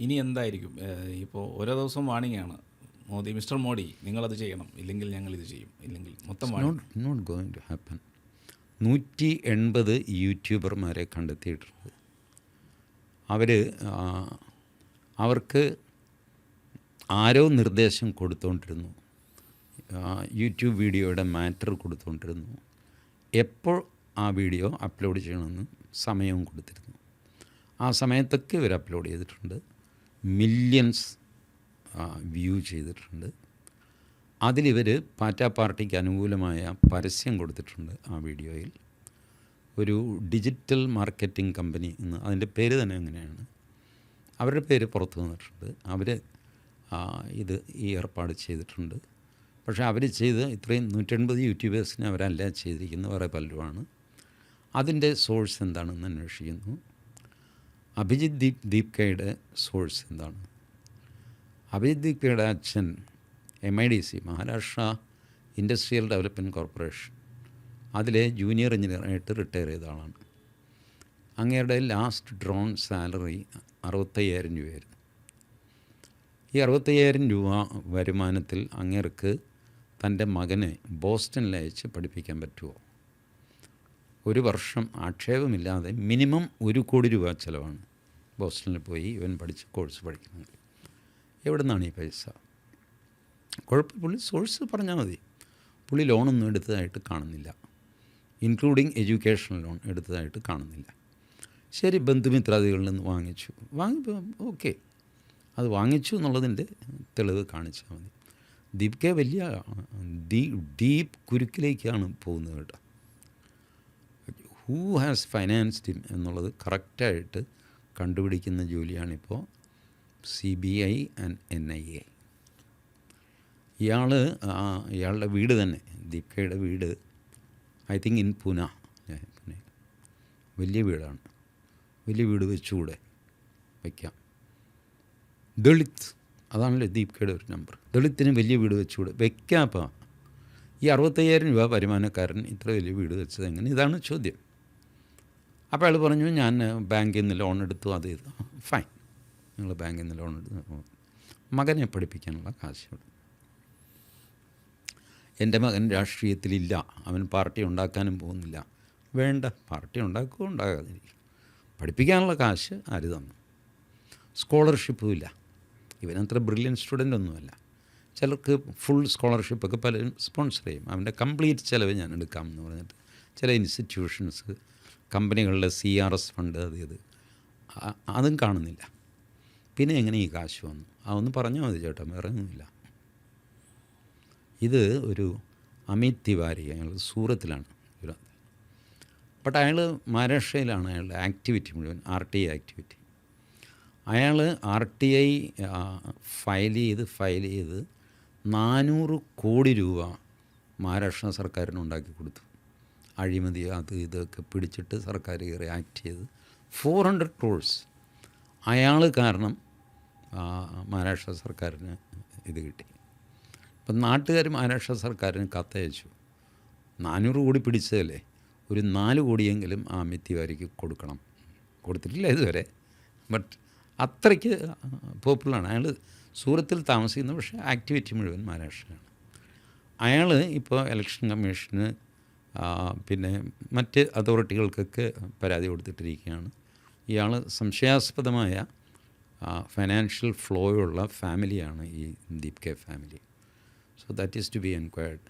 ഇനി എന്തായിരിക്കും? ഇപ്പോൾ ഓരോ ദിവസവും വാണിംഗാണ്. മിസ്റ്റർ മോഡി നിങ്ങളത് ചെയ്യണം, ഇല്ലെങ്കിൽ ഞങ്ങളിത് ചെയ്യും, ഇല്ലെങ്കിൽ മൊത്തം നോട്ട് ഗോയിങ് ടു ഹാപ്പൻ. 180 യൂട്യൂബർമാരെ കണ്ടെത്തിയിട്ടുണ്ട്. അവർക്ക് ആരോ നിർദ്ദേശം കൊടുത്തുകൊണ്ടിരുന്നു, യൂട്യൂബ് വീഡിയോയുടെ മാറ്റർ കൊടുത്തുകൊണ്ടിരുന്നു, എപ്പോൾ ആ വീഡിയോ അപ്ലോഡ് ചെയ്യണമെന്ന് സമയവും കൊടുത്തിരുന്നു. ആ സമയത്തൊക്കെ ഇവർ അപ്ലോഡ് ചെയ്തിട്ടുണ്ട്, മില്യൺസ് വ്യൂ ചെയ്തിട്ടുണ്ട്. അതിലിവർ പാറ്റാ പാർട്ടിക്ക് അനുകൂലമായ പരസ്യം കൊടുത്തിട്ടുണ്ട്. ആ വീഡിയോയിൽ ഒരു ഡിജിറ്റൽ മാർക്കറ്റിംഗ് കമ്പനി എന്ന് അതിൻ്റെ പേര് തന്നെ അങ്ങനെയാണ്, അവരുടെ പേര് പുറത്തു വന്നിട്ടുണ്ട്. അവർ ഈ ഏർപ്പാട് ചെയ്തിട്ടുണ്ട്. പക്ഷേ അവർ ചെയ്ത് ഇത്രയും 180 യൂട്യൂബേഴ്സിനെ അവരല്ല ചെയ്തിരിക്കുന്നത്, വേറെ പലരുമാണ്. അതിൻ്റെ സോഴ്സ് എന്താണെന്ന് അന്വേഷിക്കുന്നു. അഭിജിത്ത് ദീപ്കയുടെ സോഴ്സ് എന്താണ്? അഭിജിത്ത് ദീപ്കയുടെ അച്ഛൻ MIDC, Maharashtra industrial development corporation, അതിലെ ജൂനിയർ എഞ്ചിനീയറായിട്ട് റിട്ടയർ ചെയ്ത ആളാണ്. അങ്ങയുടെ ലാസ്റ്റ് ഡ്രോൺ സാലറി 65,000 രൂപയായിരുന്നു. ഈ 65,000 രൂപ വരുമാനത്തിൽ അങ്ങേർക്ക് തൻ്റെ മകനെ ബോസ്റ്റണിൽ അയച്ച് പഠിപ്പിക്കാൻ പറ്റുമോ? ഒരു വർഷം ആക്ഷേപമില്ലാതെ മിനിമം 1 കോടി രൂപ ചിലവാണ് ബോസ്റ്റണിൽ പോയി ഇവൻ പഠിച്ച കോഴ്സ് പഠിക്കുന്നത്. എവിടെ നിന്നാണ് ഈ പൈസ? പുള്ളി സോഴ്സ് പറഞ്ഞാൽ മതി. പുള്ളി ലോണൊന്നും എടുത്തതായിട്ട് കാണുന്നില്ല, ഇൻക്ലൂഡിങ് എഡ്യൂക്കേഷൻ ലോൺ എടുത്തതായിട്ട് കാണുന്നില്ല. ശരി, ബന്ധുമിത്രാദികളിൽ നിന്ന് വാങ്ങിയപ്പോൾ ഓക്കെ, അത് വാങ്ങിച്ചു എന്നുള്ളതിൻ്റെ തെളിവ് കാണിച്ചാൽ മതി. ദീപ്കെ വലിയ ഡീപ്പ് കുരുക്കിലേക്കാണ് പോകുന്നത് കേട്ടോ. ഹൂ ഹാസ് ഫൈനാൻസ്ഡ് ഹിം എന്നുള്ളത് കറക്റ്റായിട്ട് കണ്ടുപിടിക്കുന്ന ജോലിയാണിപ്പോൾ CBI ആൻഡ് NIA. ഇയാളുടെ വീട് തന്നെ, ദീപ്കയുടെ വീട് ഐ തിങ്ക് ഇൻ പൂനെ. വലിയ വീടാണ്. വലിയ വീട് വെച്ചുകൂടെ? വയ്ക്കാം. ദളിത്, അതാണല്ലോ ദീപ്കയുടെ ഒരു നമ്പർ. ദളിത്തിന് വലിയ വീട് വെച്ചുകൂടെ? വയ്ക്കാപ്പോൾ ഈ 65,000 രൂപ വരുമാനക്കാരൻ ഇത്ര വലിയ വീട് വെച്ചത് എങ്ങനെ? ഇതാണ് ചോദ്യം. അപ്പോൾ അയാൾ പറഞ്ഞു, ഞാൻ ബാങ്കിൽ നിന്ന് ലോൺ എടുത്തു, അത് ചെയ്തു. ഫൈൻ, നിങ്ങൾ ബാങ്കിൽ നിന്ന് ലോൺ എടുത്തു, മകനെ പഠിപ്പിക്കാനുള്ള കാശ്. എൻ്റെ മകൻ രാഷ്ട്രീയത്തിലില്ല, അവൻ പാർട്ടി ഉണ്ടാക്കാനും പോകുന്നില്ല. വേണ്ട, പാർട്ടി ഉണ്ടാക്കുകയോ ഉണ്ടാകാതിരിക്കും, പഠിപ്പിക്കാനുള്ള കാശ് ആര് തന്നു? സ്കോളർഷിപ്പും ഇല്ല. ഇവനത്ര ബ്രില്യൻ സ്റ്റുഡൻ്റ് ഒന്നുമല്ല. ചിലർക്ക് ഫുൾ സ്കോളർഷിപ്പൊക്കെ പലരും സ്പോൺസർ ചെയ്യും. അവൻ്റെ കംപ്ലീറ്റ് ചിലവ് ഞാൻ എടുക്കാമെന്ന് പറഞ്ഞിട്ട് ചില ഇൻസ്റ്റിറ്റ്യൂഷൻസ്, കമ്പനികളുടെ CRS ഫണ്ട്, അതും കാണുന്നില്ല. പിന്നെ എങ്ങനെ ഈ കാശ് വന്നു? അതൊന്ന് പറഞ്ഞാൽ മതി ചേട്ടാ, വേറെ ഒന്നുമില്ല. ഇത് ഒരു അമിത് തിവാരി, അയാൾ സൂറത്തിലാണ്. ബട്ട് അയാൾ മഹാരാഷ്ട്രയിലാണ് അയാളുടെ ആക്ടിവിറ്റി മുഴുവൻ, RTI ആക്ടിവിറ്റി. അയാൾ RTI ഫയൽ ചെയ്ത് 400 കോടി രൂപ മഹാരാഷ്ട്ര സർക്കാരിന് ഉണ്ടാക്കി കൊടുത്തു. അഴിമതി ഇതൊക്കെ പിടിച്ചിട്ട് സർക്കാർ റിയാക്ട് ചെയ്ത് 400 crores അയാൾ കാരണം മഹാരാഷ്ട്ര സർക്കാരിന് ഇത് കിട്ടി. അപ്പം നാട്ടുകാർ മഹാരാഷ്ട്ര സർക്കാരിന് കത്തയച്ചു, 400 കോടി പിടിച്ചതല്ലേ, ഒരു 4 കോടിയെങ്കിലും ആ അമിത് തിവാരിക്ക് കൊടുക്കണം. കൊടുത്തിട്ടില്ല ഇതുവരെ, ബട്ട് അത്രയ്ക്ക് പോപ്പുലറാണ് അയാൾ. സൂറത്തിൽ താമസിക്കുന്നത്, പക്ഷേ ആക്ടിവിറ്റി മുഴുവൻ മഹാരാഷ്ട്രയാണ്. അയാൾ ഇപ്പോൾ ഇലക്ഷൻ കമ്മീഷന് പിന്നെ മറ്റ് അതോറിറ്റികൾക്കൊക്കെ പരാതി കൊടുത്തിട്ടിരിക്കുകയാണ്. ഇയാൾ സംശയാസ്പദമായ ഫൈനാൻഷ്യൽ ഫ്ലോയുള്ള ഫാമിലിയാണ് ഈ ദീപ്കെ family. So that is to be inquired.